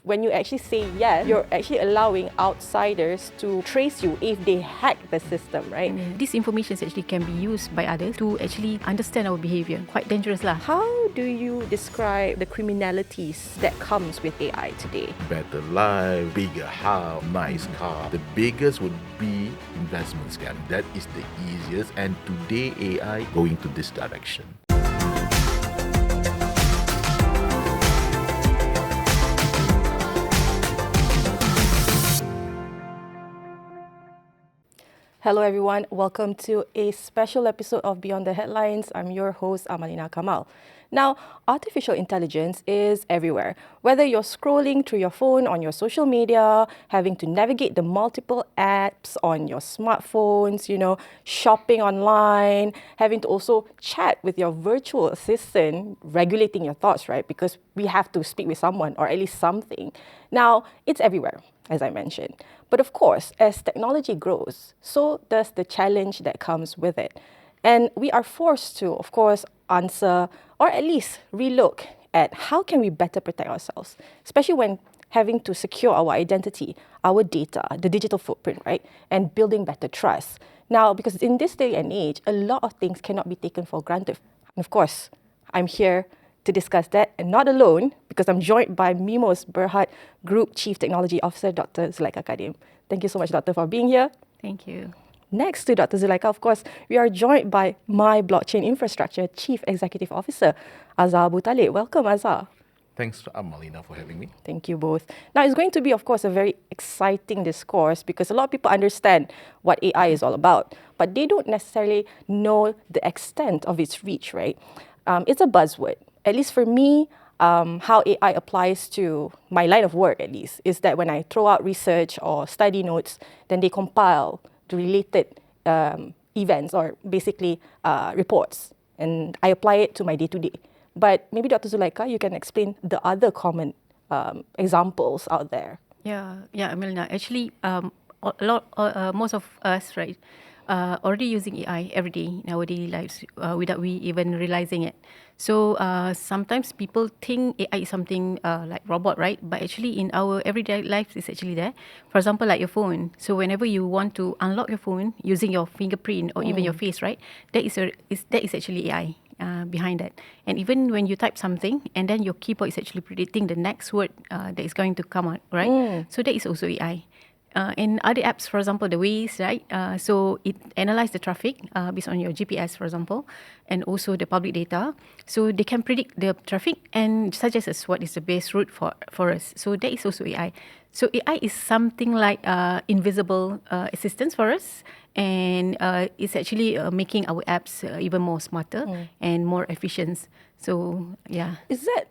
when you actually say yes, you're actually allowing outsiders to trace you if they hack the system, right? This information actually can be used by others to actually understand our behavior. Quite dangerous lah. How do you describe the criminalities that comes with AI today? Better life, bigger house, nice car. The biggest would be investment scam. That is the easiest, and today AI going to this direction. Hello everyone, welcome to a special episode of Beyond the Headlines. I'm your host, Amalina Kamal. Now, artificial intelligence is everywhere. Whether you're scrolling through your phone on your social media, having to navigate the multiple apps on your smartphones, shopping online, having to also chat with your virtual assistant, regulating your thoughts, right? Because we have to speak with someone or at least something. Now, it's everywhere, as I mentioned. But of course, as technology grows, so does the challenge that comes with it. And we are forced to, of course, answer or at least relook at how can we better protect ourselves, especially when having to secure our identity, our data, the digital footprint, right? And building better trust. Now, because in this day and age, a lot of things cannot be taken for granted. And of course, I'm here to discuss that, and not alone, because I'm joined by MIMOS Berhad Group Chief Technology Officer, Dr. Zulaikha Kadim. Thank you so much, Doctor, for being here. Thank you. Next to Dr. Zulaikha, of course, we are joined by My Blockchain Infrastructure Chief Executive Officer, Azhar Abu Talib. Welcome, Azhar. Thanks, Amalina, for having me. Thank you both. Now, it's going to be, of course, a very exciting discourse because a lot of people understand what AI is all about, but they don't necessarily know the extent of its reach, right? It's a buzzword. At least for me, how AI applies to my line of work, at least, is that when I throw out research or study notes, then they compile the related events or basically reports, and I apply it to my day-to-day. But maybe Dr. Zulaikha, you can explain the other common examples out there. Yeah, Amelina. Actually, most of us, right, already using AI every day in our daily lives without we even realizing it. So sometimes people think AI is something like robot, right? But actually in our everyday life, it's actually there. For example, like your phone. So whenever you want to unlock your phone using your fingerprint or even your face, right? That is actually AI. Behind that. And even when you type something and then your keyboard is actually predicting the next word that is going to come out, right? So that is also AI. And other apps, for example, the Waze, right? So it analyzes the traffic based on your GPS, for example, and also the public data. So they can predict the traffic and suggest us what is the best route for us. So that is also AI. So AI is something like invisible assistance for us, and it's actually making our apps even more smarter and more efficient. So yeah. Is that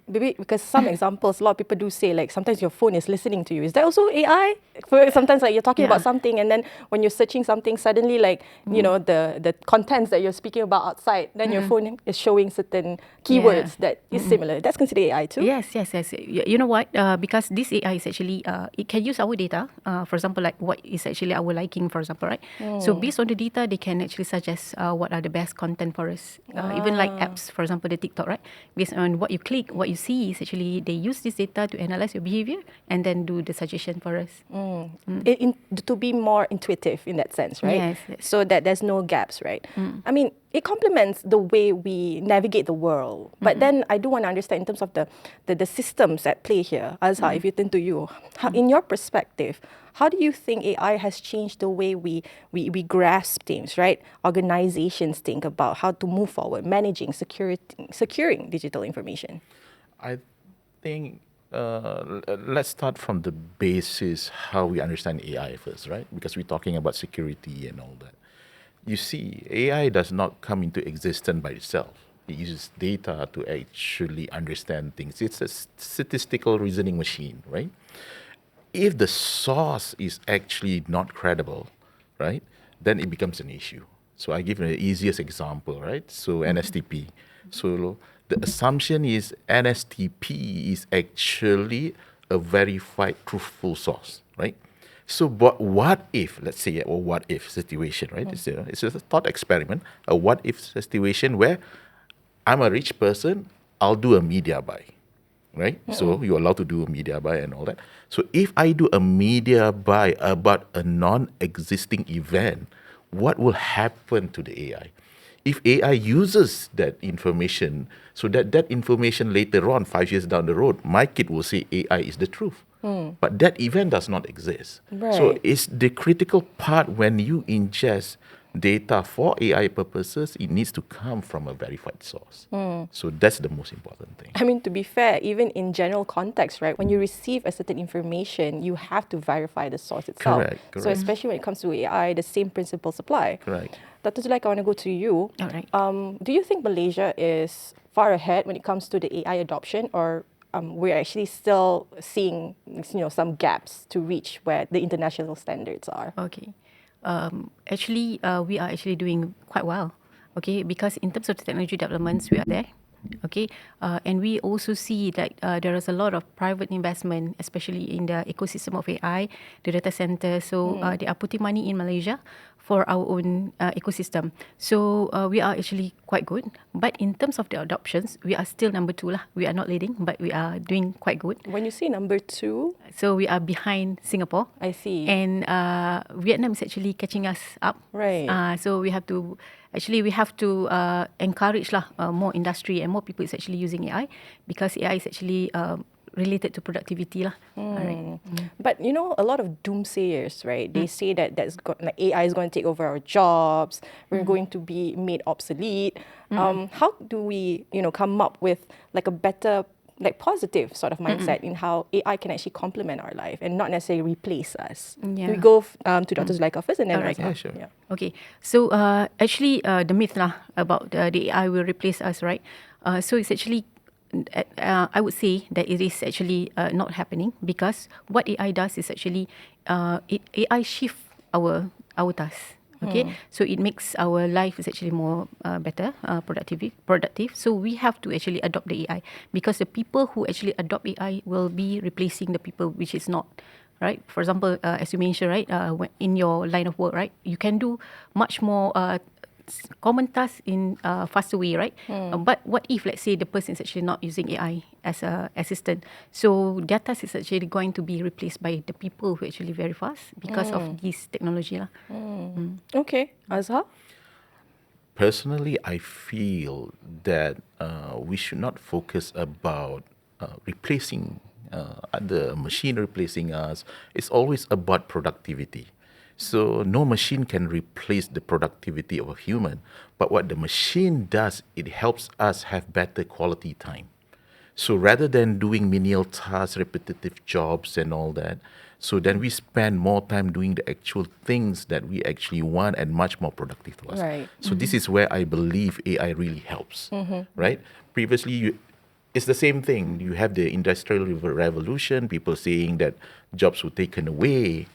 maybe because some examples, a lot of people do say like sometimes your phone is listening to you. Is that also AI? Sometimes like you're talking about something and then when you're searching something, suddenly like the contents that you're speaking about outside, then your phone is showing certain keywords that is similar. That's considered AI too? Yes. You know what? Because this AI is actually it can use our data. For example, like what is actually our liking, for example, right? So based on the data, they can actually suggest what are the best content for us. Even like apps, for example, the TikTok, right? Based on what you click, what you see is actually they use this data to analyze your behavior and then do the suggestion for us. To be more intuitive in that sense, right? Yes. So that there's no gaps, right? I mean, it complements the way we navigate the world. But then I do want to understand in terms of the systems at play here. Azhar, if you turn to you, in your perspective, how do you think AI has changed the way we grasp things, right? Organizations think about how to move forward, managing, securing digital information. I think let's start from the basis how we understand AI first, right? Because we're talking about security and all that. You see, AI does not come into existence by itself. It uses data to actually understand things. It's a statistical reasoning machine, right? If the source is actually not credible, right, then it becomes an issue. So I give you the easiest example, right? So NSTP. So the assumption is NSTP is actually a verified truthful source, right? So what if, let's say, a what if situation, right? It's a thought experiment, a what if situation where I'm a rich person, I'll do a media buy. right? So you're allowed to do a media buy and all that. So if I do a media buy about a non-existing event, what will happen to the AI? If AI uses that information, so that information later on, 5 years down the road, my kid will say AI is the truth. But that event does not exist. So Right. it's the critical part when you ingest data for AI purposes, it needs to come from a verified source. So that's the most important thing. I mean, to be fair, even in general context, right, when you receive a certain information, you have to verify the source itself. Correct, So correct. especially when it comes to AI, the same principles apply. Correct. Dr. Zulaika, I want to go to you. All right. Do you think Malaysia is far ahead when it comes to the AI adoption, or we're actually still seeing some gaps to reach where the international standards are? Okay. Actually, we are actually doing quite well. Okay, because in terms of the technology developments, we are there. Okay, and we also see that there is a lot of private investment, especially in the ecosystem of AI, the data center. So they are putting money in Malaysia for our own ecosystem. So we are actually quite good. But in terms of the adoptions, we are still number 2 lah. We are not leading, but we are doing quite good. When you say number 2, So we are behind Singapore. I see. And Vietnam is actually catching us up. Right. So we have to encourage more industry and more people is actually using AI, because AI is actually related to productivity lah. Alright. But a lot of doomsayers, right? They say that AI is going to take over our jobs. We're going to be made obsolete. How do we, come up with like a better, like positive sort of mindset in how AI can actually complement our life and not necessarily replace us? Yeah. We go to Dr. Zulaika first, and then Alright. Azhar. Yeah, sure. Yeah. Okay, so actually the myth about the AI will replace us, right? So it's actually, I would say that it is actually not happening, because what AI does is actually AI shift our tasks. Okay, so it makes our life is actually more better, productive. So we have to actually adopt the AI, because the people who actually adopt AI will be replacing the people which is not. Right. For example, as you mentioned, right, in your line of work, right, you can do much more common tasks in a faster way, right? But what if, let's say, the person is actually not using AI as a assistant? So their task is actually going to be replaced by the people who actually very fast because of this technology lah. Okay. Azhar? Personally, I feel that we should not focus about replacing the machine replacing us. It's always about productivity. So no machine can replace the productivity of a human. But what the machine does, it helps us have better quality time. So rather than doing menial tasks, repetitive jobs and all that, so then we spend more time doing the actual things that we actually want and much more productive to us. Right. So this is where I believe AI really helps, right? Previously, it's the same thing. You have the industrial revolution, people saying that jobs were taken away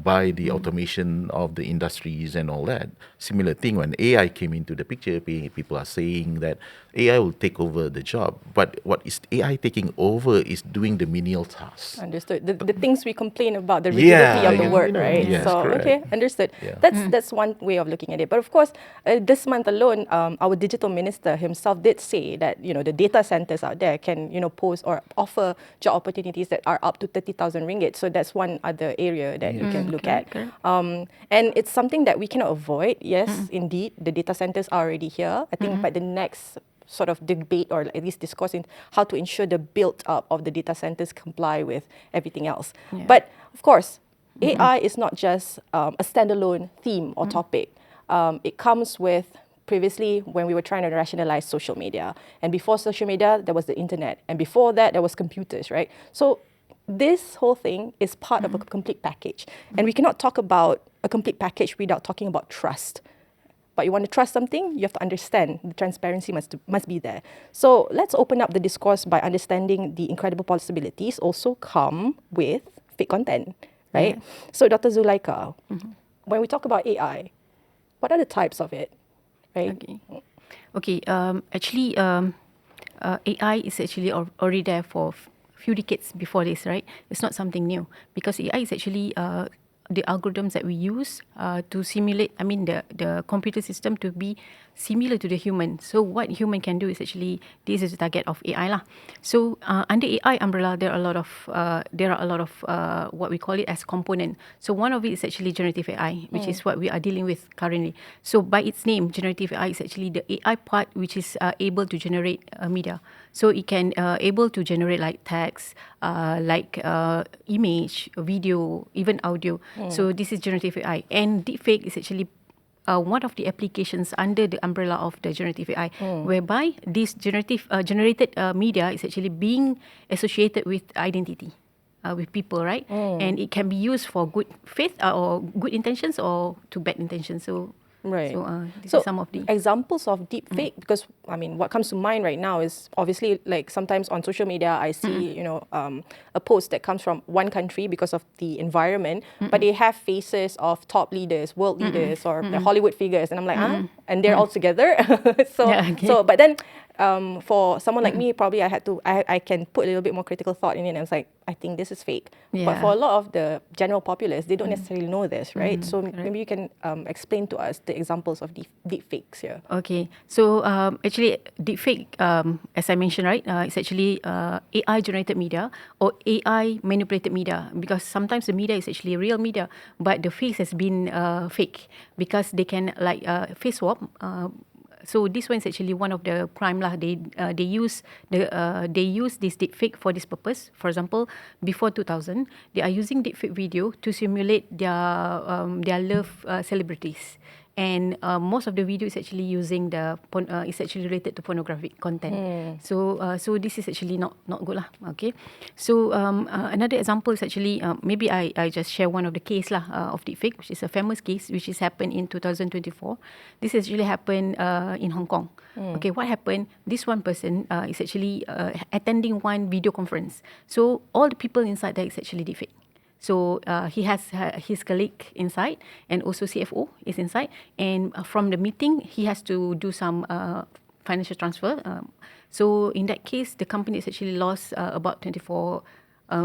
by the automation of the industries and all that. Similar thing when AI came into the picture, people are saying that AI will take over the job. But what is AI taking over is doing the menial tasks. Understood. The things we complain about, the rigidity of the work, right? Yes, So, correct. okay, understood. Yeah. That's one way of looking at it. But of course, this month alone, our digital minister himself did say that, the data centers out there can, pose or offer job opportunities that are up to 30,000 ringgit. So that's one other area that you can look at. Correct. And it's something that we cannot avoid. Yes, indeed, the data centers are already here. I think by the next sort of debate, or at least discuss in how to ensure the build up of the data centers comply with everything else. Yeah. But of course, AI is not just a standalone theme or topic. It comes with, previously, when we were trying to rationalize social media. And before social media, there was the internet. And before that, there was computers, right? So this whole thing is part of a complete package. And we cannot talk about a complete package without talking about trust. But you want to trust something, you have to understand the transparency must be there. So let's open up the discourse by understanding the incredible possibilities also come with fake content, right? So Dr. Zulaika, when we talk about AI, what are the types of it, right? Okay. Actually, AI is actually already there for few decades before this, right? It's not something new, because AI is actually the algorithms that we use to simulate, the computer system to be similar to the human. So what human can do is actually, this is the target of AI lah. So under AI umbrella, there are a lot of what we call it as component. So one of it is actually generative AI, which is what we are dealing with currently. So by its name, generative AI is actually the AI part which is able to generate media. So it can able to generate like text, like image, video, even audio. So this is generative AI, and deepfake is actually one of the applications under the umbrella of the generative AI, whereby this generated media is actually being associated with identity, with people, right? And it can be used for good faith or good intentions or to bad intentions. So, Right. this So is some of the examples of deep fake, because I mean, what comes to mind right now is obviously like sometimes on social media I see a post that comes from one country because of the environment, but they have faces of top leaders, world leaders, or the Hollywood figures, and I'm like, and they're all together. So Yeah, okay. so but then for someone like me, probably I can put a little bit more critical thought in it, and it's like, I think this is fake. But Yeah. for a lot of the general populace, they don't necessarily know this, right? So maybe you can explain to us the examples of deep fakes here. Okay, so actually, deepfake, as I mentioned, right, it's actually AI generated media or AI manipulated media, because sometimes the media is actually real media, but the face has been fake, because they can like face swap. So this one is actually one of the prime lah. They use this deepfake for this purpose. For example, before 2000, they are using deepfake video to simulate their love celebrities. And most of the video is actually using it's actually related to pornographic content. So this is actually not good lah. Okay, so another example is actually maybe I just share one of the case lah of deepfake, which is a famous case which is happened in 2024. This actually happened in Hong Kong. Okay, what happened? This one person is actually attending one video conference. So all the people inside there is actually deepfake. So he has his colleague inside, and also CFO is inside. And from the meeting, he has to do some financial transfer. So in that case, the company has actually lost about $24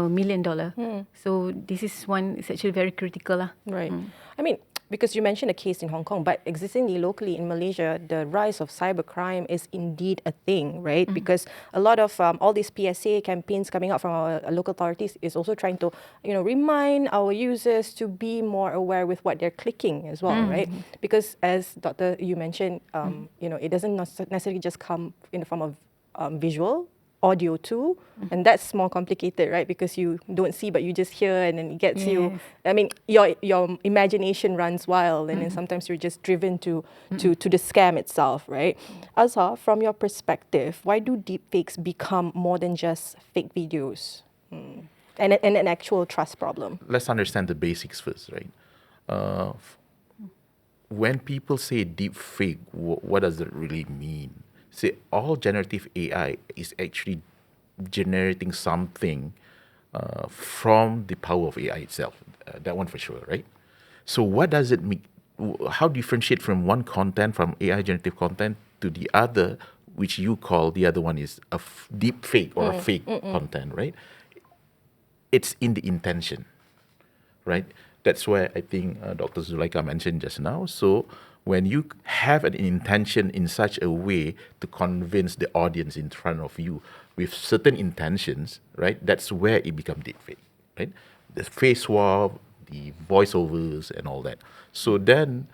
million. So this is one. It's actually very critical lah. Right. I mean, because you mentioned a case in Hong Kong, but existingly locally in Malaysia, the rise of cybercrime is indeed a thing, right? Because a lot of all these PSA campaigns coming out from our local authorities is also trying to, remind our users to be more aware with what they're clicking as well, right? Because as Dr. you mentioned, it doesn't necessarily just come in the form of visual, audio too, and that's more complicated, right? Because you don't see, but you just hear, and then it gets you. I mean, your imagination runs wild, and then sometimes you're just driven to the scam itself, right? Azhar, from your perspective, why do deepfakes become more than just fake videos and an actual trust problem? Let's understand the basics first, right? When people say deep fake, what does it really mean? Say all generative AI is actually generating something from the power of AI itself. That one for sure, right? So what does it mean? How differentiate from one content, from AI generative content, to the other, which you call the other one is a deep fake or a fake content, right? It's in the intention, right? That's where I think Dr. Zulaika mentioned just now. So when you have an intention in such a way to convince the audience in front of you with certain intentions, right? That's where it becomes deepfake, right? The face swap, the voiceovers, and all that. So then,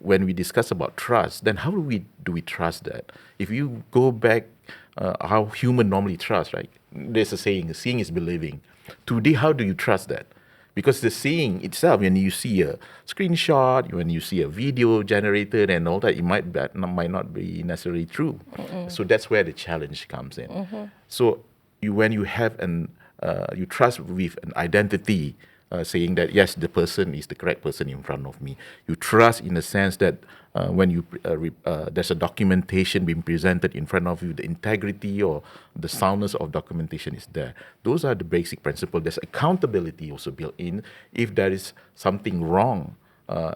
when we discuss about trust, then how do we trust that? If you go back, how human normally trust, right? There's a saying, seeing is believing. Today, how do you trust that? Because the seeing itself, when you see a screenshot, when you see a video generated and all that, it might not be necessarily true. So that's where the challenge comes in. So when you have you trust with an identity, saying that yes, the person is the correct person in front of me. You trust in the sense that when there's a documentation being presented in front of you, the integrity or the soundness of documentation is there. Those are the basic principles. There's accountability also built in. If there is something wrong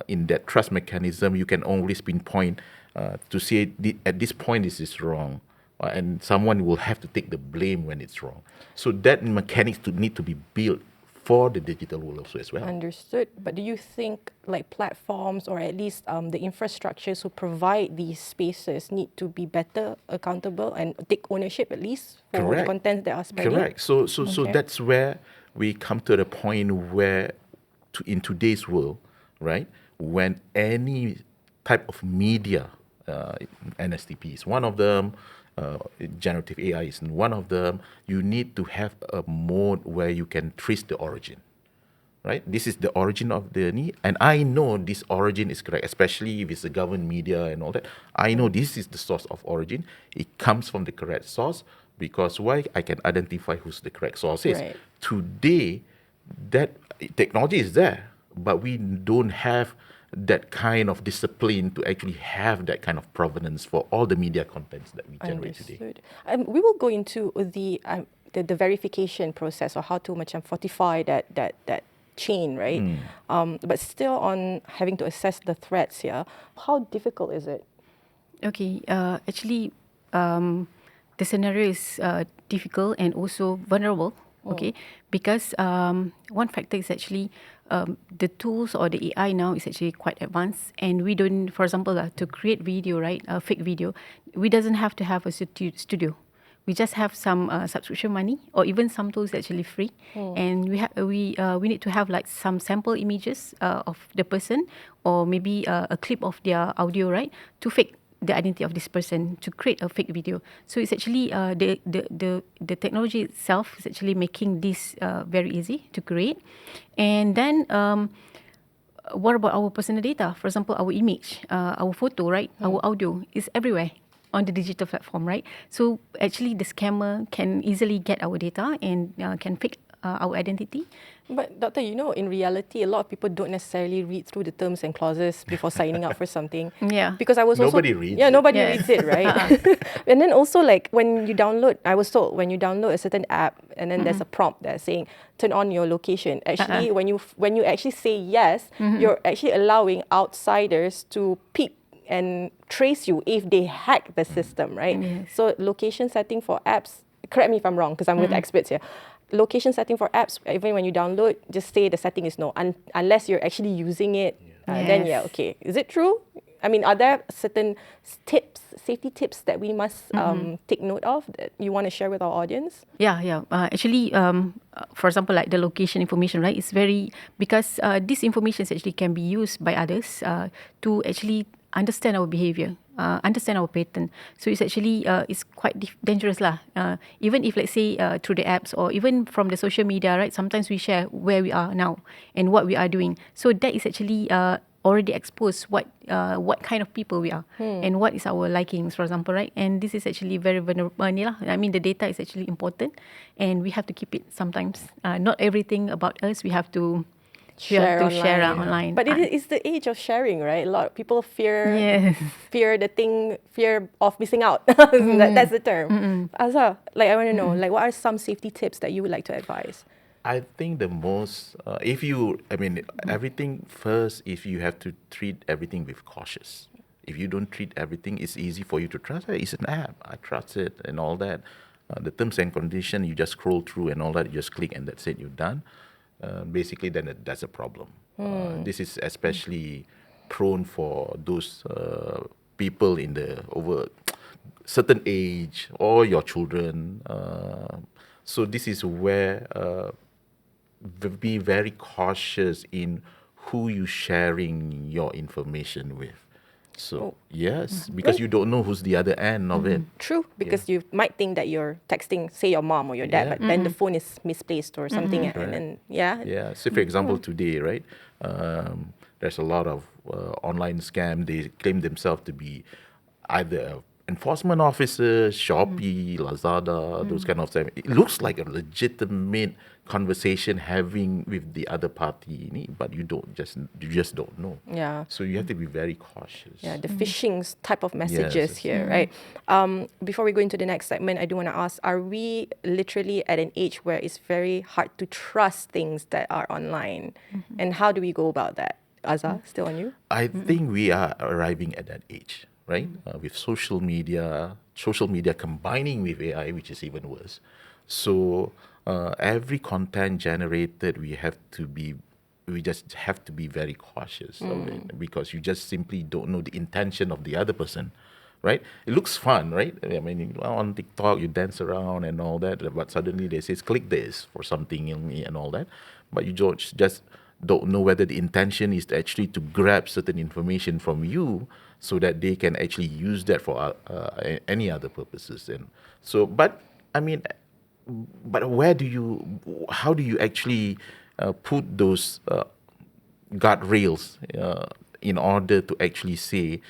in that trust mechanism, you can always pinpoint to say at this point this is wrong. And someone will have to take the blame when it's wrong. So that mechanics need to be built for the digital world also as well. Understood. But do you think like platforms or at least the infrastructures who provide these spaces need to be better accountable and take ownership at least for the Correct. contents that are spreading? Correct. So that's where we come to the point where, in today's world, right, when any type of media, NSTP is one of them, generative AI is one of them, you need to have a mode where you can trace the origin. Right? This is the origin of the need, and I know this origin is correct, especially if it's the government media and all that. I know this is the source of origin. It comes from the correct source, because why? I can identify who's the correct source is. Right. Today, that technology is there, but we don't have that kind of discipline to actually have that kind of provenance for all the media contents that we generate today. Understood. We will go into the verification process, or how to fortify that chain, right? But still on having to assess the threats here, how difficult is it? Okay, actually, the scenario is difficult and also vulnerable. Okay, because one factor is actually the tools or the AI now is actually quite advanced, and we don't, for example, to create video, right, a fake video, we doesn't have to have a studio. We just have some subscription money, or even some tools actually free, and we need to have like some sample images of the person, or maybe a clip of their audio, right, to fake the identity of this person, to create a fake video. So it's actually the technology itself is actually making this very easy to create. And then what about our personal data? For example, our image, our photo, right, our audio is everywhere on the digital platform, right? So actually the scammer can easily get our data and can fake our identity. But Doctor, in reality, a lot of people don't necessarily read through the terms and clauses before signing up for something. Yeah. Because I was Nobody also... reads Yeah, it. nobody Yes. reads it, right? And then also, like, when you download, I was told, when you download a certain app, and then there's a prompt that's saying, turn on your location. Actually, when you actually say yes, you're actually allowing outsiders to peep and trace you if they hack the system, right? Yes. So location setting for apps, correct me if I'm wrong, because I'm with experts here. Location setting for apps, even when you download, just say the setting is no, unless you're actually using it. Then Yes. okay. Is it true? I mean, are there certain tips, safety tips that we must take note of that you want to share with our audience? Yeah. Actually, for example, like the location information, right? It's very, because this information actually can be used by others to actually understand our behavior, understand our pattern. So it's actually it's quite dangerous lah. Even if, let's say, through the apps or even from the social media, right? Sometimes we share where we are now and what we are doing. So that is actually already exposed what kind of people we are and what is our likings, for example, right? And this is actually very vulnerable. I mean, the data is actually important, and we have to keep it sometimes. Not everything about us we have to share online. But it is the age of sharing, right? A lot of people fear Yes. fear of missing out. That's the term. Azhar, like, I want to know, like, what are some safety tips that you would like to advise? I think the most, everything first, if you have to treat everything with cautious. If you don't treat everything, it's easy for you to trust it. It's an app. I trust it and all that. The terms and conditions, you just scroll through and all that, you just click and that's it, you're done. Basically, then that's a problem. This is especially prone for those people in the over certain age or your children. So this is where be very cautious in who you sharing your information with. So yes, because you don't know who's the other end of it. True, because you might think that you're texting, say, your mom or your dad, Yeah. but then the phone is misplaced or something, and then Yeah. So for example, today, right, there's a lot of online scam. They claim themselves to be either enforcement officers, Shopee, Lazada, those kind of stuff. It looks like a legitimate conversation having with the other party, but you just don't know. Yeah. So you have to be very cautious. Yeah, the phishing type of messages Yes. here, right? Before we go into the next segment, I do want to ask, are we literally at an age where it's very hard to trust things that are online? And how do we go about that? Azhar, still on you? I think we are arriving at that age, right? With social media combining with AI, which is even worse. So every content generated, we just have to be very cautious of it, because you just simply don't know the intention of the other person, right? It looks fun, right? I mean, on TikTok you dance around and all that, but suddenly they say click this for something and all that, but you just don't know whether the intention is actually to grab certain information from you so that they can actually use that for any other purposes. And so, but I mean, but how do you actually put those guardrails in order to actually say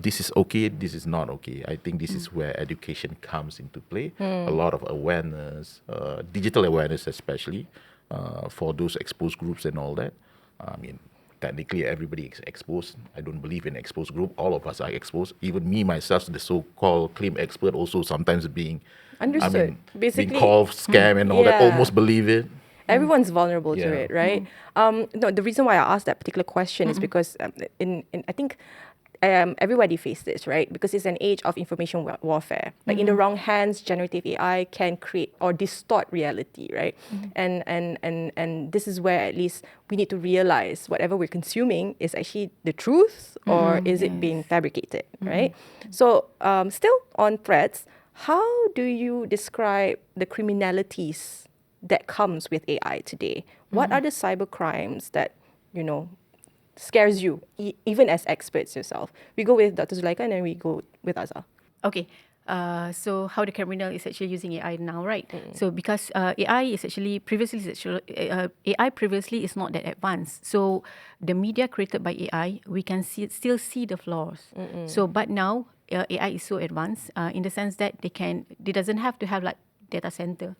this is okay, this is not okay? I think this is where education comes into play. A lot of awareness, digital awareness especially, for those exposed groups and all that. I mean, technically everybody is exposed. I don't believe in exposed group. All of us are exposed. Even me myself, the so-called claim expert, also sometimes being, Understood. being Basically, called scam and all that. yeah. Almost believe it. Everyone's vulnerable to Yeah. it, right? No, the reason why I asked that particular question is because in I think everybody faces this, right? Because it's an age of information warfare. Like in the wrong hands, generative AI can create or distort reality, right? And this is where at least we need to realize whatever we're consuming is actually the truth, or is it being fabricated, right? So still on threats, how do you describe the criminalities that comes with AI today? What are the cyber crimes that, scares you, even as experts yourself? We go with Dr. Zulaika and then we go with Azhar. Okay. So how the criminal is actually using AI now, right? So because AI is actually AI previously is not that advanced. So the media created by AI, we can still see the flaws. So but now AI is so advanced in the sense that they doesn't have to have like data center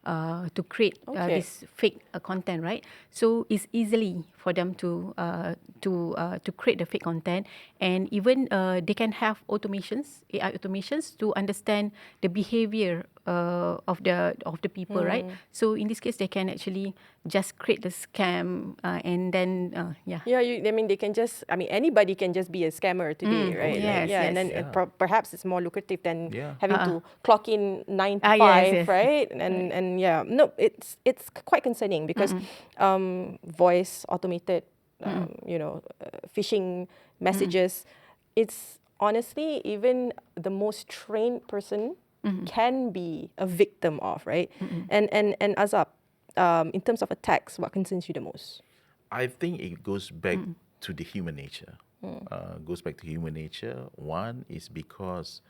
to create this fake content, right? So it's easily for them to create the fake content, and even they can have AI automations to understand the behavior of the people, right? So in this case, they can actually just create the scam and then I mean, anybody can just be a scammer today, right? yes, And then yes. perhaps it's more lucrative than Yeah. having to clock in 9 to 5, yes. right? And yeah, no, it's quite concerning because voice automated, phishing messages, it's honestly even the most trained person can be a victim of, right? And Azab, in terms of attacks, what concerns you the most? I think it goes back to the human nature. Goes back to human nature. One is because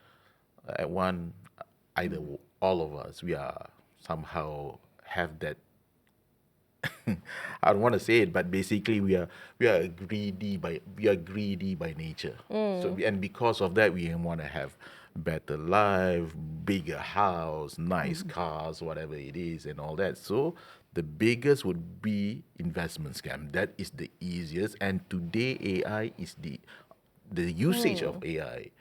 either all of us, we are somehow have that. I don't want to say it, but basically we are greedy by nature. So and because of that, we want to have better life, bigger house, nice cars, whatever it is, and all that. So the biggest would be investment scam. That is the easiest, and today AI is the usage of AI.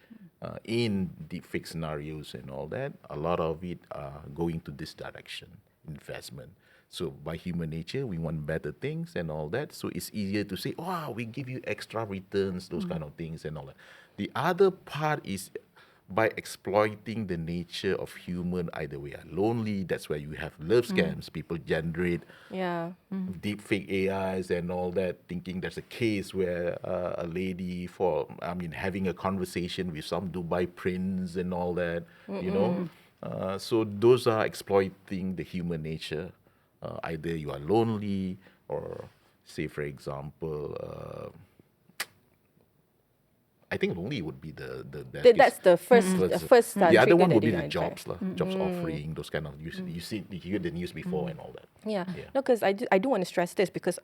In deepfake scenarios and all that, a lot of it are going to this direction, investment. So by human nature, we want better things and all that. So it's easier to say, wow, we give you extra returns, those kind of things and all that. The other part is by exploiting the nature of human, either we are lonely, that's where you have love scams, people generate deep fake AIs and all that, thinking there's a case where a lady having a conversation with some Dubai prince and all that, so those are exploiting the human nature. Either you are lonely, or say for example, I think lonely would be the best case. That's the first The other trigger one that would be they the identify. jobs, jobs offering, those kind of, you hear the news before and all that. Yeah. No, because I do want to stress this because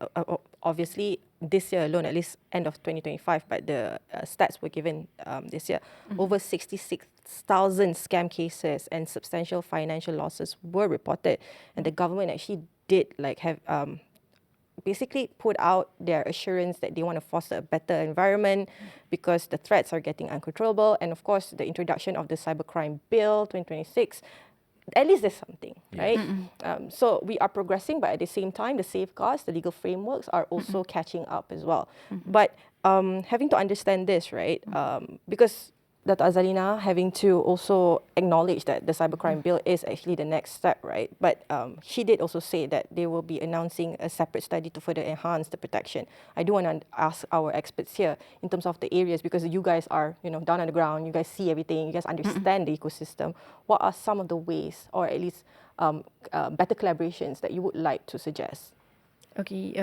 obviously this year alone, at least end of 2025, but the stats were given this year, over 66,000 scam cases and substantial financial losses were reported, and the government actually did have basically put out their assurance that they want to foster a better environment because the threats are getting uncontrollable. And of course, the introduction of the Cybercrime Bill 2026, at least there's something, right? So we are progressing, but at the same time, the safeguards, the legal frameworks are also catching up as well. But having to understand this, right? Because Dr. Azalina having to also acknowledge that the cybercrime bill is actually the next step, right? But she did also say that they will be announcing a separate study to further enhance the protection. I do want to ask our experts here in terms of the areas, because you guys are, down on the ground, you guys see everything, you guys understand the ecosystem. What are some of the ways, or at least better collaborations that you would like to suggest? Okay.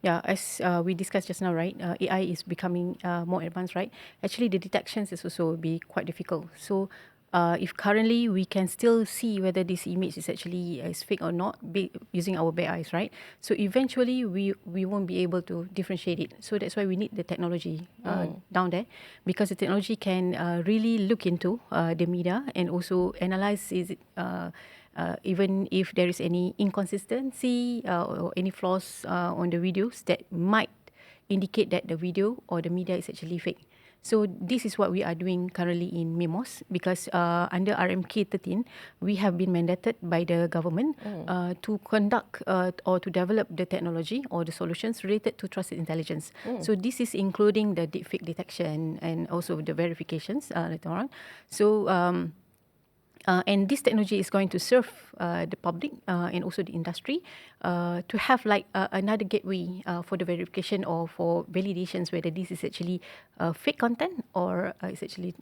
Yeah, as we discussed just now, right? AI is becoming more advanced, right? Actually, the detections is also be quite difficult. So, if currently we can still see whether this image is actually is fake or not, using our bare eyes, right? So eventually we won't be able to differentiate it. So that's why we need the technology down there, because the technology can really look into the media and also analyze even if there is any inconsistency or any flaws on the videos that might indicate that the video or the media is actually fake. So this is what we are doing currently in MIMOS, because under RMK 13, we have been mandated by the government to conduct or to develop the technology or the solutions related to trusted intelligence. So this is including the deepfake detection and also the verifications later on. So and this technology is going to serve the public and also the industry to have like another gateway for the verification or for validations whether this is actually fake content or it's actually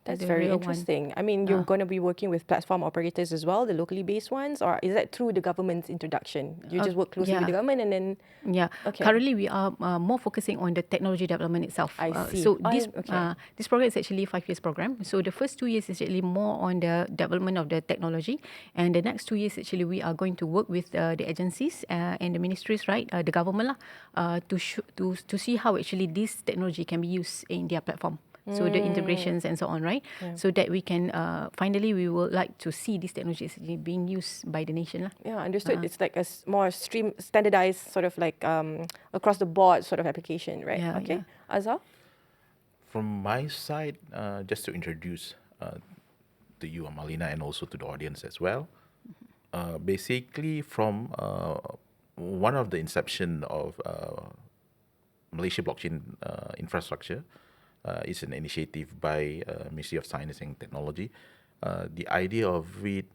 That's the very real interesting. I mean, you're going to be working with platform operators as well, the locally based ones, or is that through the government's introduction? You just work closely with the government and then... Yeah. Okay. Currently, we are more focusing on the technology development itself. I see. So this Okay. this program is actually a 5 years program. So the first 2 years is actually more on the development of the technology, and the next 2 years actually we are going to work with the agencies and the ministries, right, the government lah, to see how actually this technology can be used in their platform. So the integrations and so on, right? Yeah. So that we can finally we would like to see this technology is being used by the nation lah. Yeah, understood. It's like a more standardized sort of like across the board sort of application, right? Yeah, okay. yeah. Azhar? From my side, just to introduce to you, Amalina, and also to the audience as well. Basically, from one of the inception of Malaysia blockchain infrastructure, is an initiative by Ministry of Science and Technology. The idea of it,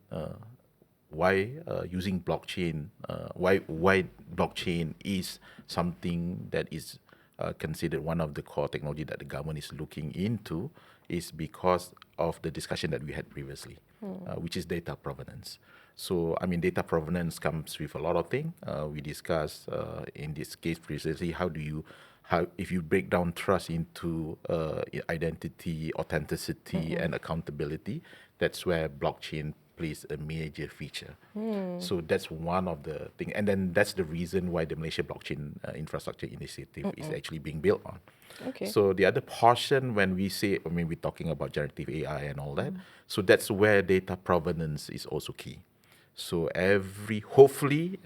why using blockchain, why blockchain is something that is considered one of the core technology that the government is looking into, is because of the discussion that we had previously, which is data provenance. So, I mean, data provenance comes with a lot of things. We discussed in this case previously, if you break down trust into identity, authenticity, and accountability, that's where blockchain plays a major feature. So that's one of the things. And then that's the reason why the Malaysia Blockchain Infrastructure Initiative is actually being built on. Okay. So the other portion, when we say, I mean, we're talking about generative AI and all that, so that's where data provenance is also key. So hopefully,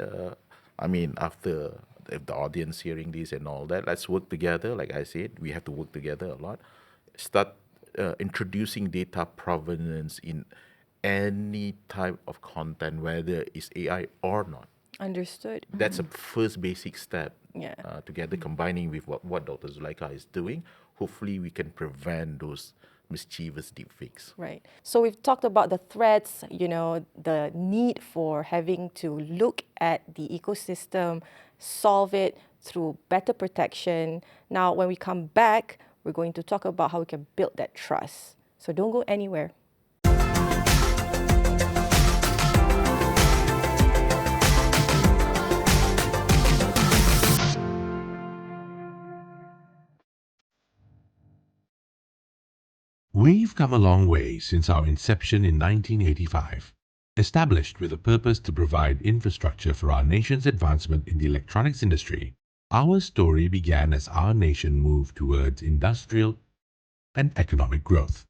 I mean, after if the audience hearing this and all that, let's work together. Like I said, we have to work together a lot. Start introducing data provenance in any type of content, whether it's AI or not. Understood. That's a first basic step. Yeah. Together, combining with what Dr. Zulaika is doing, hopefully we can prevent those mischievous deepfakes. Right. So we've talked about the threats, the need for having to look at the ecosystem, solve it through better protection. Now, when we come back, we're going to talk about how we can build that trust. So don't go anywhere. We've come a long way since our inception in 1985. Established with a purpose to provide infrastructure for our nation's advancement in the electronics industry, our story began as our nation moved towards industrial and economic growth.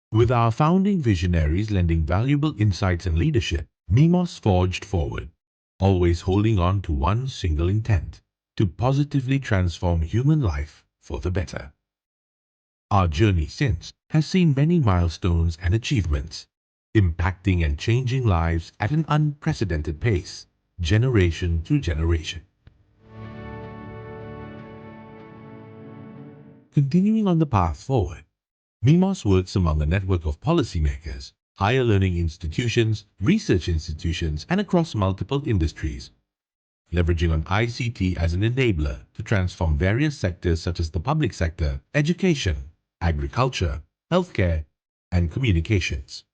With our founding visionaries lending valuable insights and leadership, MIMOS forged forward, always holding on to one single intent: to positively transform human life for the better. Our journey since has seen many milestones and achievements, impacting and changing lives at an unprecedented pace, generation to generation. Continuing on the path forward, MIMOS works among a network of policymakers, higher learning institutions, research institutions, and across multiple industries, leveraging on ICT as an enabler to transform various sectors such as the public sector, education, agriculture, healthcare, and communications.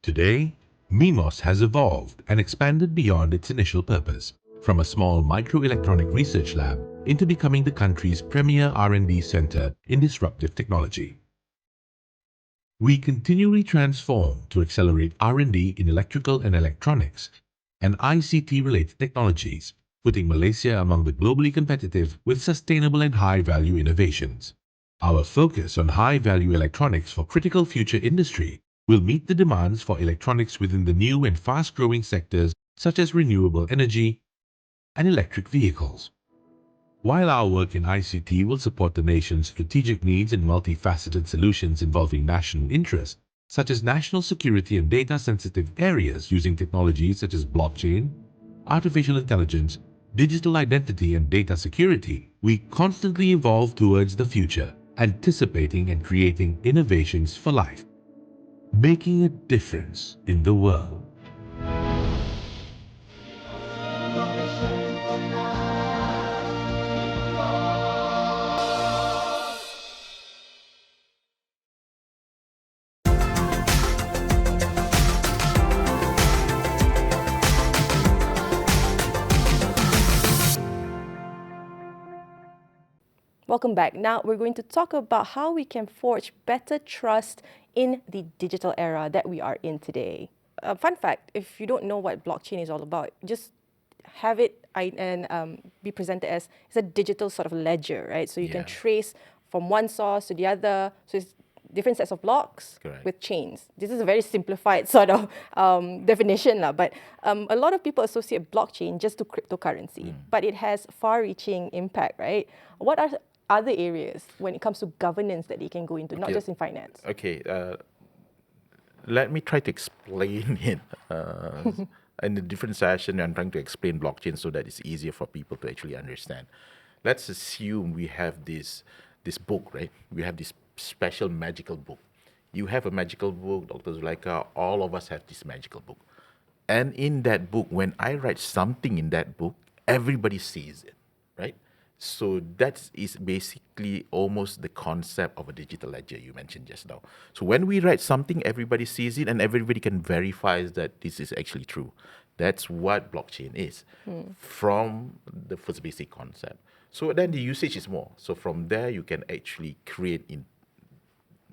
Today, MIMOS has evolved and expanded beyond its initial purpose, from a small microelectronic research lab into becoming the country's premier R&D center in disruptive technology. We continually transform to accelerate R&D in electrical and electronics and ICT-related technologies, putting Malaysia among the globally competitive with sustainable and high-value innovations. Our focus on high-value electronics for critical future industry will meet the demands for electronics within the new and fast-growing sectors such as renewable energy and electric vehicles. While our work in ICT will support the nation's strategic needs and multifaceted solutions involving national interest, such as national security and data-sensitive areas using technologies such as blockchain, artificial intelligence, digital identity, and data security, we constantly evolve towards the future, anticipating and creating innovations for life, making a difference in the world. Welcome back. Now we're going to talk about how we can forge better trust in the digital era that we are in today. Fun fact, if you don't know what blockchain is all about, just have it be presented as it's a digital sort of ledger, right? So you can trace from one source to the other. So it's different sets of blocks with chains. This is a very simplified sort of definition, but a lot of people associate blockchain just to cryptocurrency, but it has far-reaching impact, right? What are other areas when it comes to governance that they can go into, not just in finance? Okay, let me try to explain it. In a different session, I'm trying to explain blockchain so that it's easier for people to actually understand. Let's assume we have this book, right? We have this special magical book. You have a magical book, Dr. Zulaika, all of us have this magical book. And in that book, when I write something in that book, everybody sees it, right? So that is basically almost the concept of a digital ledger you mentioned just now. So when we write something, everybody sees it and everybody can verify that this is actually true. That's what blockchain is from the first basic concept. So then the usage is more. So from there, you can actually create in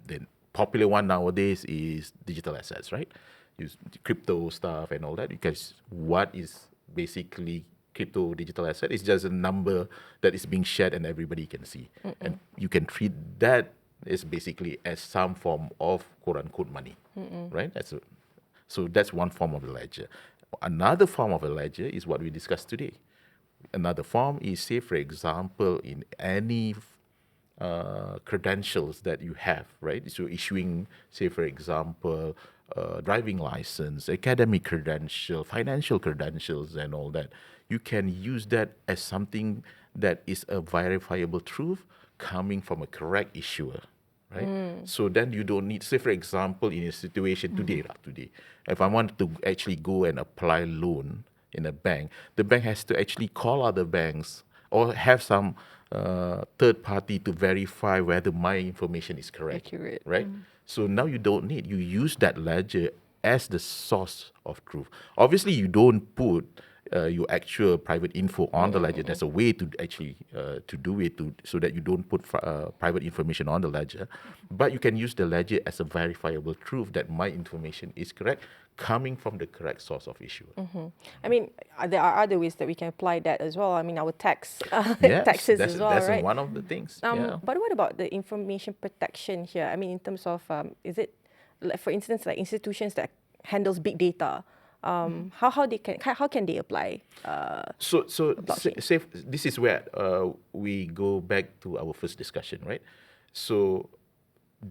the popular one nowadays is digital assets, right? Use crypto stuff and all that, because what is basically crypto digital asset is just a number that is being shared and everybody can see. And you can treat that as basically as some form of quote unquote money, right? So that's one form of a ledger. Another form of a ledger is what we discussed today. Another form is, say, for example, in any credentials that you have, right? So issuing, say, for example, driving license, academic credential, financial credentials, and all that. You can use that as something that is a verifiable truth coming from a correct issuer, right? So then you don't need, say, for example, in a situation today, if I want to actually go and apply loan in a bank, the bank has to actually call other banks or have some third party to verify whether my information is correct, Accurate. right? So now you don't need, you use that ledger as the source of truth. Obviously, you don't put your actual private info on the ledger. There's a way to actually to do it so that you don't put private information on the ledger, but you can use the ledger as a verifiable truth that my information is correct, coming from the correct source of issuer. I mean, there are other ways that we can apply that as well. I mean, our Yes, taxes that's, as well, that's right? one of the things. Yeah. But what about the information protection here? I mean, in terms of, is it, like, for instance, like institutions that handles big data, how can they apply? So blockchain? say this is where we go back to our first discussion, right? So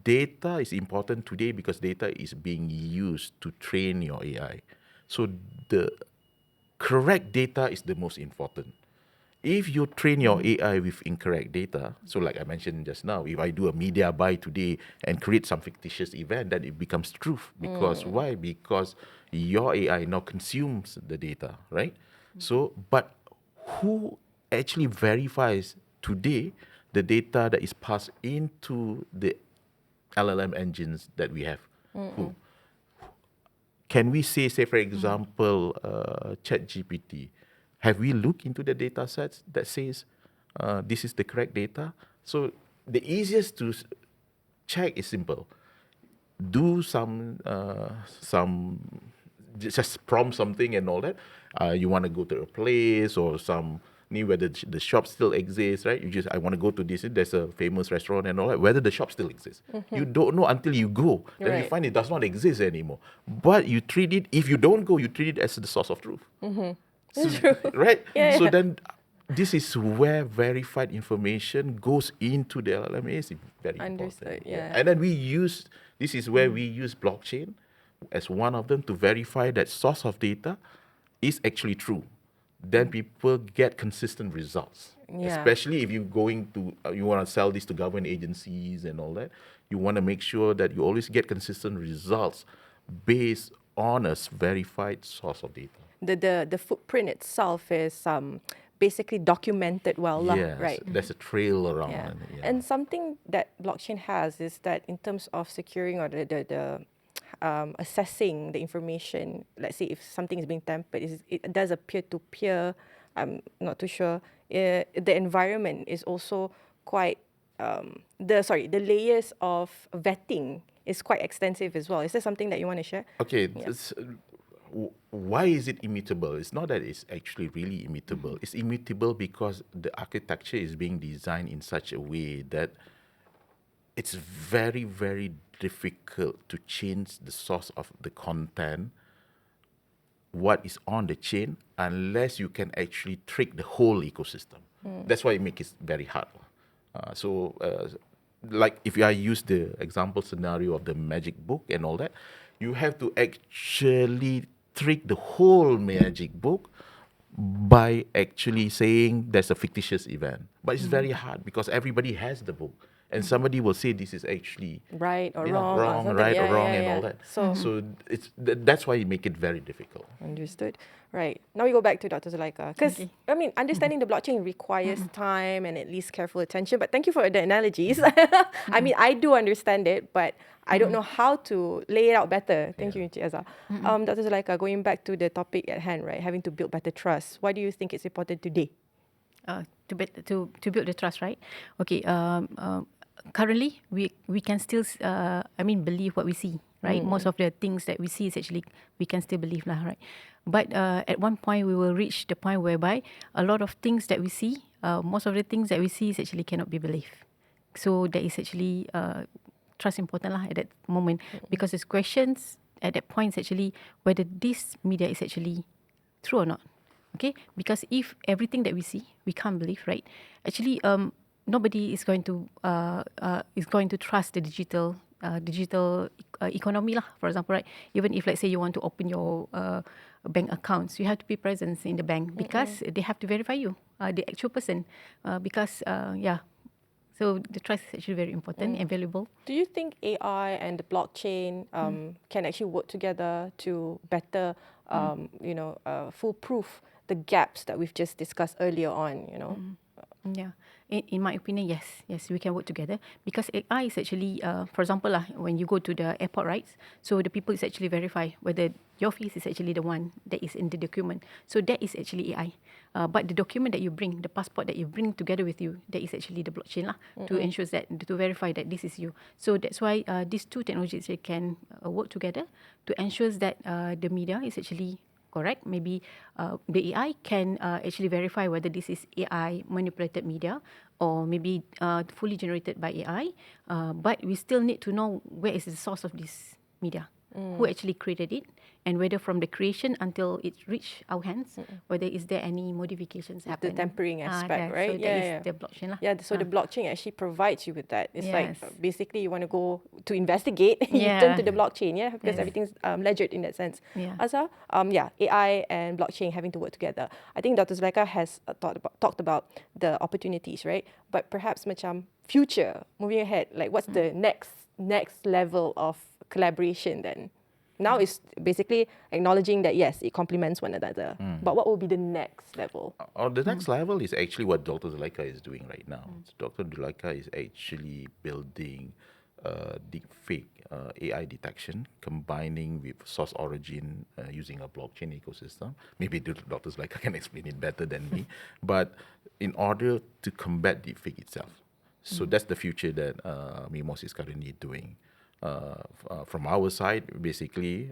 data is important today because data is being used to train your AI. So the correct data is the most important. If you train your AI with incorrect data, so like I mentioned just now, if I do a media buy today and create some fictitious event, then it becomes truth. Because why? Because your AI now consumes the data, right? So, but who actually verifies today the data that is passed into the LLM engines that we have? Who? Can we say for example, ChatGPT, have we looked into the data sets that says this is the correct data? So the easiest to check is simple. Do some just prompt something and all that. You want to go to a place or some new whether the shop still exists, right? You just I want to go to this. There's a famous restaurant and all that. Whether the shop still exists, you don't know until you go. Then you Right. find it does not exist anymore. But you treat it. If you don't go, you treat it as the source of truth. So, right? Yeah, So yeah. then this is where verified information goes into the LLM. It's very Understood, important. yeah. And then this is where we use blockchain as one of them to verify that source of data is actually true. Then people get consistent results. Yeah. Especially if you're going to, you want to sell this to government agencies and all that. You want to make sure that you always get consistent results based on a verified source of data. The footprint itself is basically documented well, lah, Yes, right? there's a trail around. Yeah. Yeah. And something that blockchain has is that in terms of securing or the assessing the information, let's say if something is being tampered, it does a peer-to-peer, I'm not too sure. The environment is also quite, the layers of vetting is quite extensive as well. Is there something that you want to share? Okay, Yeah. why is it immutable? It's not that it's actually really immutable. It's immutable because the architecture is being designed in such a way that it's very, very difficult to change the source of the content, what is on the chain, unless you can actually trick the whole ecosystem. That's why it makes it very hard. Like if I use the example scenario of the magic book and all that, you have to actually trick the whole magic book by actually saying there's a fictitious event. But it's very hard because everybody has the book. And somebody will say this is actually Right or yeah, wrong, or something. right Yeah, or wrong, yeah, and yeah. all that. So- it's that's why you make it very difficult. Understood. Right. Now we go back to Dr. Zulaika. Because, Okay. I mean, understanding the blockchain requires time and at least careful attention. But thank you for the analogies. I mean, I do understand it, but I don't know how to lay it out better. Thank you, Encik Azhar. Dr. Zulaika, going back to the topic at hand, right? Having to build better trust. Why do you think it's important today? To build the trust, right? Okay. Currently, we can still believe what we see, right? Most of the things that we see is actually we can still believe lah, right? But at one point we will reach the point whereby a lot of things that we see, most of the things that we see is actually cannot be believed. So that is actually trust important lah at that moment, because there's questions at that point is actually whether this media is actually true or not. Okay, because if everything that we see we can't believe, right? Actually, nobody is going to trust the digital economy lah. For example, right? Even if let's say you want to open your bank accounts, you have to be present in the bank because they have to verify you, the actual person, because yeah. So the trust is actually very important and valuable. Do you think AI and the blockchain can actually work together to better, foolproof the gaps that we've just discussed earlier on? Yeah, in my opinion, yes, we can work together because AI is actually, for example, when you go to the airport, right? So the people is actually verify whether your face is actually the one that is in the document. So that is actually AI. But the document that you bring, the passport that you bring together with you, that is actually the blockchain lah, to ensure that, to verify that this is you. So that's why these two technologies can work together to ensure that the media is actually correct. Maybe the AI can actually verify whether this is AI manipulated media or maybe fully generated by AI. But we still need to know where is the source of this media, who actually created it, and whether from the creation until it reach our hands, whether is there any modifications The happen. tampering aspect, So right? that is the blockchain lah. Yeah, so the blockchain actually provides you with that. It's like Yes. basically you want to go to investigate, you turn to the blockchain, because Yes. everything's ledgered in that sense. Yeah. Azhar, AI and blockchain having to work together. I think Dr. Zulaikha has talked about the opportunities, right? But perhaps macam future, moving ahead, like what's the next level of collaboration then? Now it's basically acknowledging that yes, it complements one another. But what will be the next level? The next level is actually what Dr. Zulaikha is doing right now. So Dr. Zulaikha is actually building deepfake AI detection, combining with source origin using a blockchain ecosystem. Maybe Dr. Zulaikha can explain it better than me. But in order to combat deepfake itself, so that's the future that MIMOS is currently doing. From our side, basically,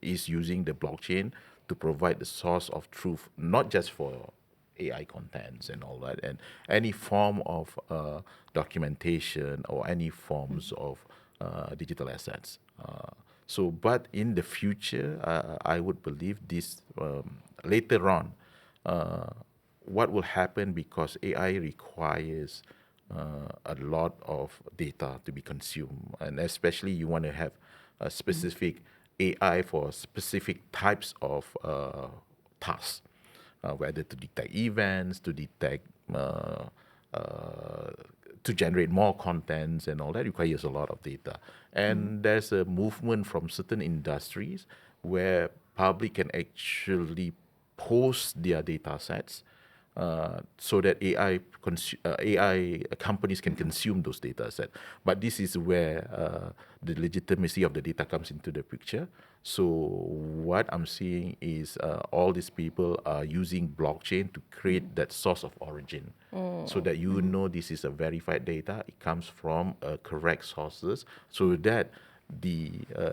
is using the blockchain to provide the source of truth, not just for AI contents and all that, and any form of documentation or any forms of digital assets. But in the future, I would believe this later on. What will happen, because AI requires a lot of data to be consumed, and especially you want to have a specific AI for specific types of tasks, whether to detect events, to detect, to generate more contents and all that requires a lot of data. And there's a movement from certain industries where public can actually post their data sets so that AI companies can consume those data sets. But this is where the legitimacy of the data comes into the picture. So what I'm seeing is all these people are using blockchain to create that source of origin, so that you know this is a verified data. It comes from correct sources, so that the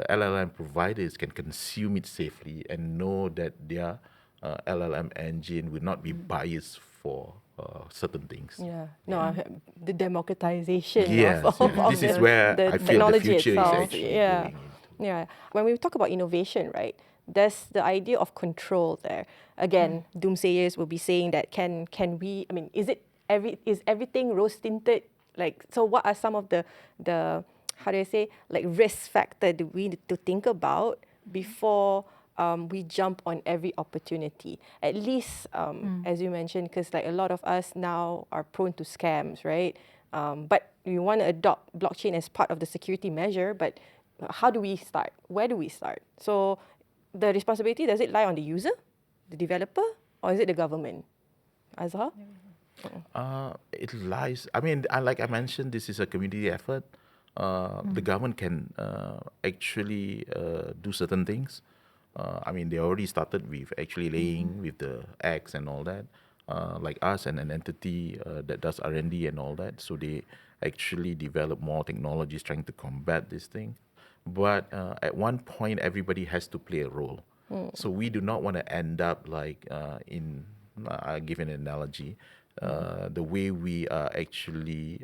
LLM providers can consume it safely and know that their LLM engine will not be biased for certain things. The democratization Yes, of this is where the I feel the technology future is itself. actually going into. Yeah. When we talk about innovation, right, there's the idea of control there. Again, doomsayers will be saying that can we? I mean, is everything rose tinted? Like, so what are some of the how do I say, like, risk factor do we need to think about before we jump on every opportunity? At least, as you mentioned, because like a lot of us now are prone to scams, right? But we want to adopt blockchain as part of the security measure, but how do we start? Where do we start? So the responsibility, does it lie on the user, the developer, or is it the government? Azhar? It lies. I mean, like I mentioned, this is a community effort. The government can actually do certain things. I mean, they already started with actually laying with the eggs and all that. Like us and an entity that does R&D and all that. So they actually develop more technologies trying to combat this thing. But at one point, everybody has to play a role. So we do not want to end up like I'll give an analogy, the way we are actually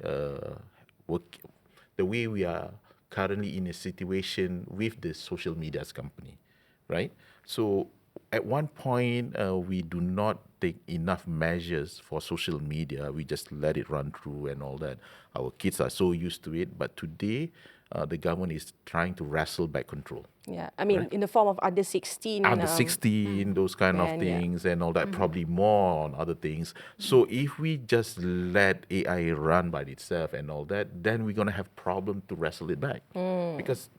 the way we are currently in a situation with the social media's company, right? So at one point, we do not take enough measures for social media. We just let it run through and all that. Our kids are so used to it. But today, the government is trying to wrestle back control. Yeah, I mean, in the form of under 16. Under 16, those kind of things and all that, probably more on other things. So if we just let AI run by itself and all that, then we're going to have problem to wrestle it back. Because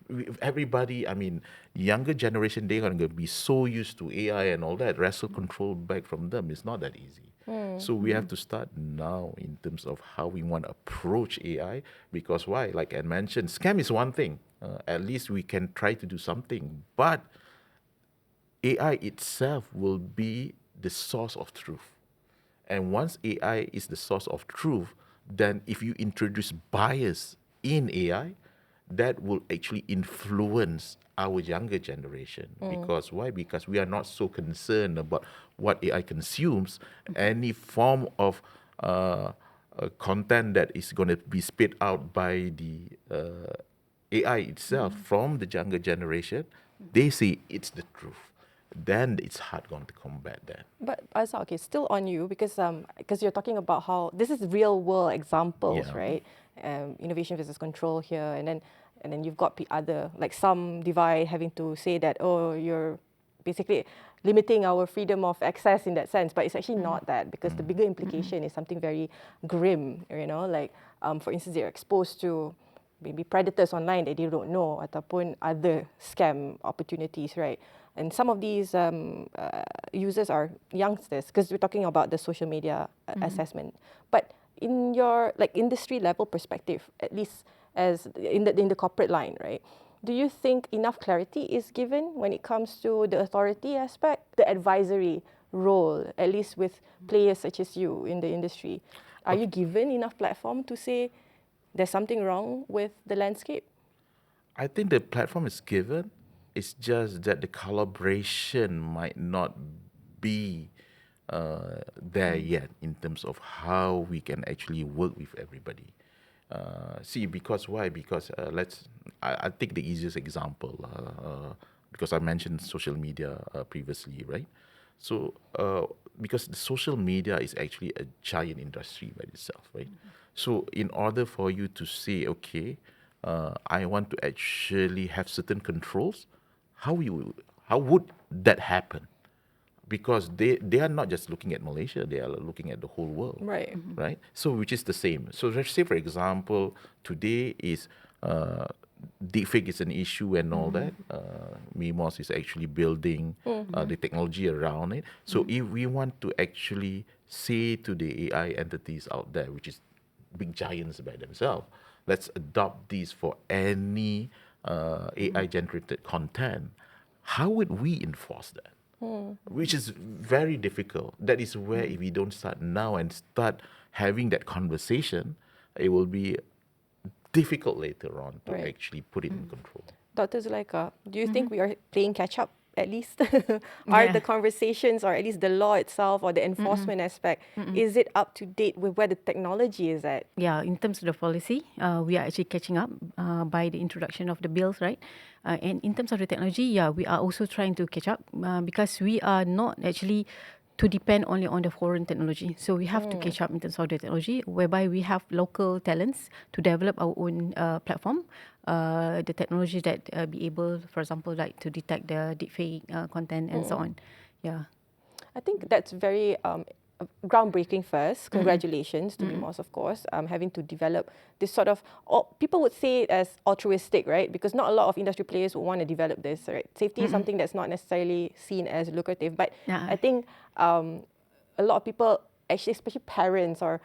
everybody, I mean, younger generation, they're going to be so used to AI and all that, wrestle control back from them is not that easy. So we have to start now in terms of how we want to approach AI, because why? Like I mentioned, scam is one thing. At least we can try to do something. But AI itself will be the source of truth. And once AI is the source of truth, then if you introduce bias in AI, that will actually influence our younger generation. Because why? Because we are not so concerned about what AI consumes. Any form of content that is going to be spit out by the AI itself from the younger generation, they say it's the truth, then it's hard going to combat that. But Azhar, okay, still on you because you're talking about how this is real world examples, Yeah. right? Innovation versus control here, and then you've got other like some divide having to say that, oh, you're basically limiting our freedom of access in that sense, but it's actually not that, because the bigger implication is something very grim, like for instance, they're exposed to maybe predators online that they don't know, ataupun other scam opportunities, right? And some of these users are youngsters, because we're talking about the social media assessment. But in your like industry level perspective, at least as in the corporate line, right? Do you think enough clarity is given when it comes to the authority aspect, the advisory role, at least with players such as you in the industry? Are you given enough platform to say there's something wrong with the landscape? I think the platform is given. It's just that the collaboration might not be there yet in terms of how we can actually work with everybody. See, because why? Because I take the easiest example because I mentioned social media previously, right? So because the social media is actually a giant industry by itself, right? So in order for you to say, okay, I want to actually have certain controls, how would that happen? Because they are not just looking at Malaysia, they are looking at the whole world. Right. Right? So which is the same. So let's say, for example, today is deepfake is an issue and all that. MIMOS is actually building the technology around it. So if we want to actually say to the AI entities out there, which is big giants by themselves, let's adopt these for any AI generated content, how would we enforce that? Which is very difficult. That is where if we don't start now and start having that conversation, it will be difficult later on to Right. actually put it in control. Dr. Zulaika, do you think we are playing catch up at least? Are the conversations, or at least the law itself or the enforcement aspect, is it up to date with where the technology is at? Yeah, in terms of the policy, we are actually catching up by the introduction of the bills, right? And in terms of the technology, yeah, we are also trying to catch up because we are not actually to depend only on the foreign technology. So we have to catch up in terms of the technology, whereby we have local talents to develop our own platform, the technology that be able, for example, like to detect the deepfake content and so on. Yeah. I think that's very groundbreaking first. Congratulations to BMOS, of course, having to develop this sort of, people would say it as altruistic, right? Because not a lot of industry players would want to develop this, right? Safety is something that's not necessarily seen as lucrative, but I think a lot of people, actually, especially parents or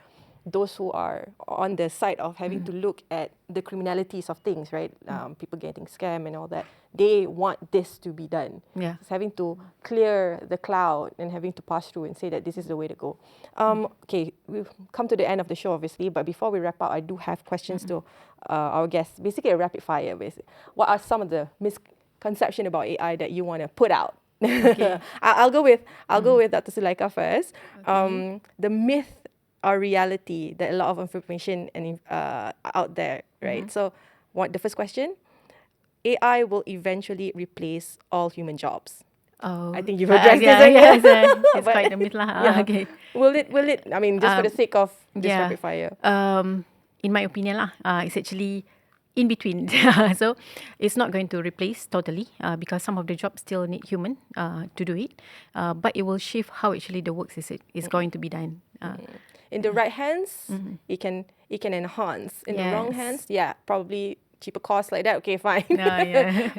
those who are on the side of having to look at the criminalities of things, right? People getting scammed and all that. They want this to be done. Yeah. It's having to clear the cloud and having to pass through and say that this is the way to go. Okay, we've come to the end of the show, obviously, but before we wrap up, I do have questions to our guests. Basically, a rapid fire. Basically, what are some of the misconceptions about AI that you want to put out? Okay. I'll go with Dr. Zulaika first. The myth or reality that a lot of information and out there, right? So, the first question: AI will eventually replace all human jobs. Oh, I think you've addressed this. it's quite a myth lah. Okay. Will it? I mean, just for the sake of this rapid fire. In my opinion lah, it's actually in between. So it's not going to replace totally because some of the jobs still need human to do it. But it will shift how actually the work is going to be done. In the right hands, it can enhance. In the wrong hands, probably cheaper cost like that. Okay, fine.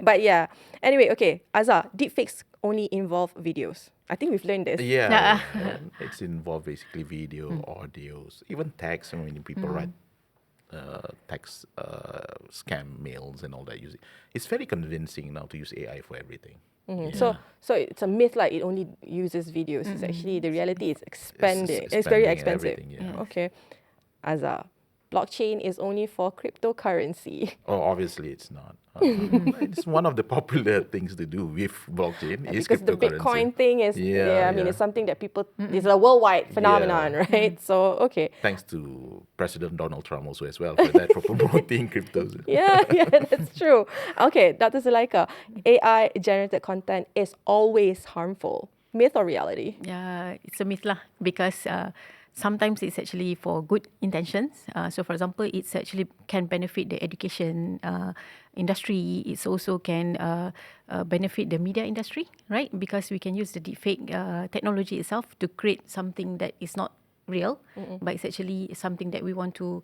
But yeah. Anyway, okay, Azhar, deepfakes only involve videos. I think we've learned this. Yeah, it's involved basically video, audios, even text. When people write text scam mails and all that, it's very convincing now to use AI for everything. So it's a myth like it only uses videos. It's actually the reality. It's expanding. It's very expensive. Yeah. Okay, Azhar, blockchain is only for cryptocurrency. Oh, obviously it's not. It's one of the popular things to do with blockchain is Because the cryptocurrency. Bitcoin thing is, I mean, it's something that people, it's a worldwide phenomenon, right? So, okay. Thanks to President Donald Trump also as well for that, for promoting cryptos. Yeah, that's true. Okay, Dr. Zuleika, AI generated content is always harmful. Myth or reality? Yeah, it's a myth lah, because sometimes it's actually for good intentions. So, for example, it's actually can benefit the education industry. It's also can benefit the media industry, right? Because we can use the deepfake technology itself to create something that is not real, but it's actually something that we want to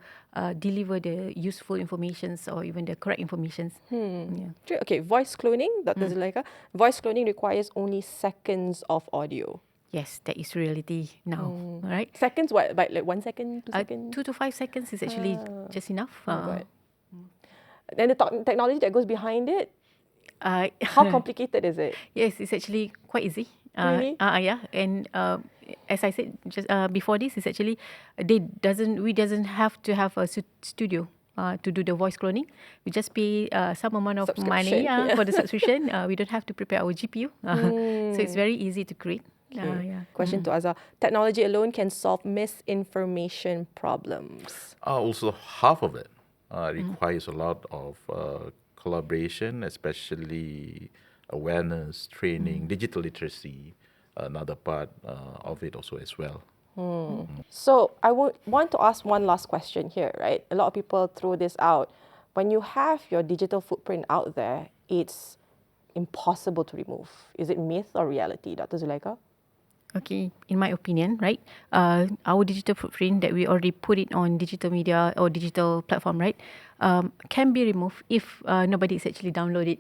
deliver the useful informations or even the correct informations. Yeah. True. Okay, voice cloning, Dr. Zuleika. Voice cloning requires only seconds of audio. Yes, that is reality now, right? Seconds, what? Like 1 second, 2 seconds? 2 to 5 seconds is actually just enough. God. And the technology that goes behind it, Uh, how complicated is it? Yes, it's actually quite easy. Really? Yeah, and as I said just before this, it's actually we doesn't have to have a studio to do the voice cloning. We just pay some amount of money Subscription, for the subscription. We don't have to prepare our GPU, so it's very easy to create. Okay. Question to Azhar. Technology alone can solve misinformation problems. Also, half of it requires a lot of collaboration, especially awareness, training, digital literacy, another part of it also as well. So I would want to ask one last question here, right? A lot of people throw this out. When you have your digital footprint out there, it's impossible to remove. Is it myth or reality, Dr. Zuleika? Okay, in my opinion, right, our digital footprint that we already put it on digital media or digital platform, right, can be removed if nobody is actually download it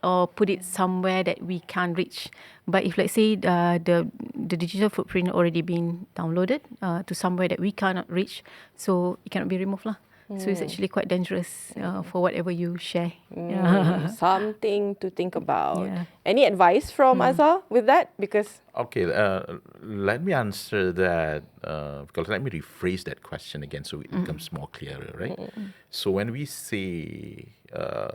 or put it somewhere that we can't reach. But if let's say the digital footprint already been downloaded to somewhere that we cannot reach, so it cannot be removed lah. So it's actually quite dangerous for whatever you share. Something to think about. Yeah. Any advice from Azhar with that? Because Okay, let me answer that, because let me rephrase that question again so it becomes more clearer, right? So when we say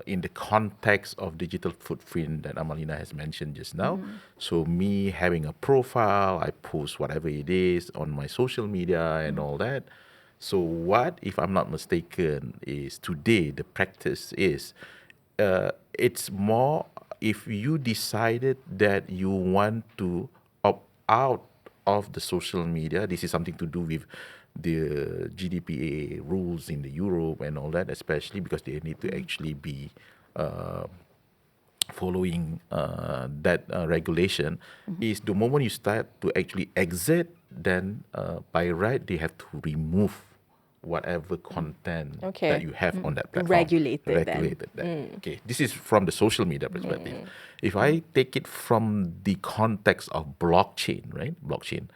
in the context of digital footprint that Amalina has mentioned just now, so me having a profile, I post whatever it is on my social media and all that. So what, if I'm not mistaken, is today the practice is, it's more if you decided that you want to opt out of the social media. This is something to do with the GDPR rules in the Europe and all that, especially because they need to actually be following that regulation. Is the moment you start to actually exit, then by right they have to remove whatever content that you have on that platform. Regulated then. Okay, this is from the social media perspective. If I take it from the context of blockchain, right? Blockchain,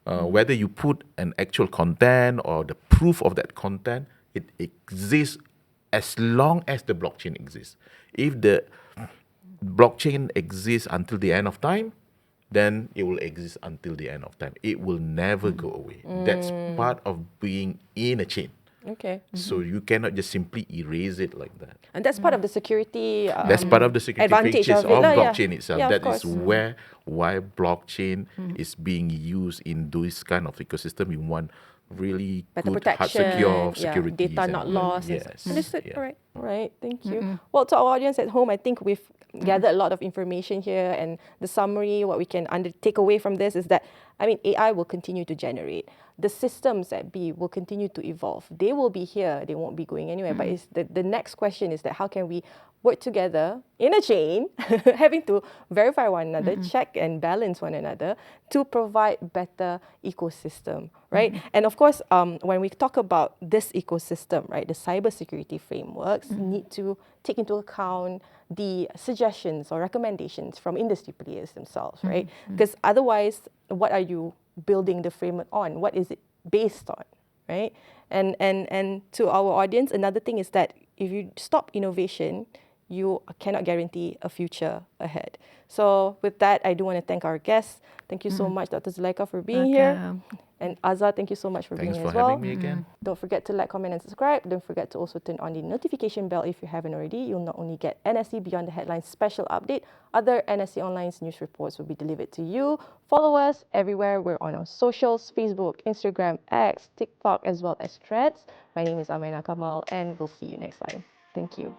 whether you put an actual content or the proof of that content, it exists as long as the blockchain exists. If the blockchain exists until the end of time, then it will exist until the end of time. It will never go away. That's part of being in a chain. okay. So you cannot just simply erase it like that. And that's part of the security That's part of the security advantage features of it lah, yeah. blockchain itself. Yeah, of That is course. why blockchain is being used in this kind of ecosystem. We want really Better good, protection, secure security. data not lost. Yes. Understood. Yeah. All right. All right. Thank you. Well, to our audience at home, I think we've gathered a lot of information here, and the summary, what we can take away from this is that, I mean, AI will continue to generate. The systems at B will continue to evolve. They will be here. They won't be going anywhere. But it's the next question is that how can we work together in a chain, having to verify one another, check and balance one another to provide better ecosystem, right? And of course, when we talk about this ecosystem, right, the cybersecurity frameworks need to take into account the suggestions or recommendations from industry players themselves, right? Because otherwise, what are you building the framework on? What is it based on, right? And to our audience, another thing is that if you stop innovation, you cannot guarantee a future ahead. So with that, I do want to thank our guests. Thank you so much, Dr. Zuleika, for being here. And Azhar, thank you so much for Thanks being for here as well. having me again. Don't forget to like, comment, and subscribe. Don't forget to also turn on the notification bell if you haven't already. You'll not only get NSE Beyond the Headlines special update, other NSE Online's news reports will be delivered to you. Follow us everywhere. We're on our socials, Facebook, Instagram, X, TikTok, as well as Threads. My name is Amaina Kamal, and we'll see you next time. Thank you.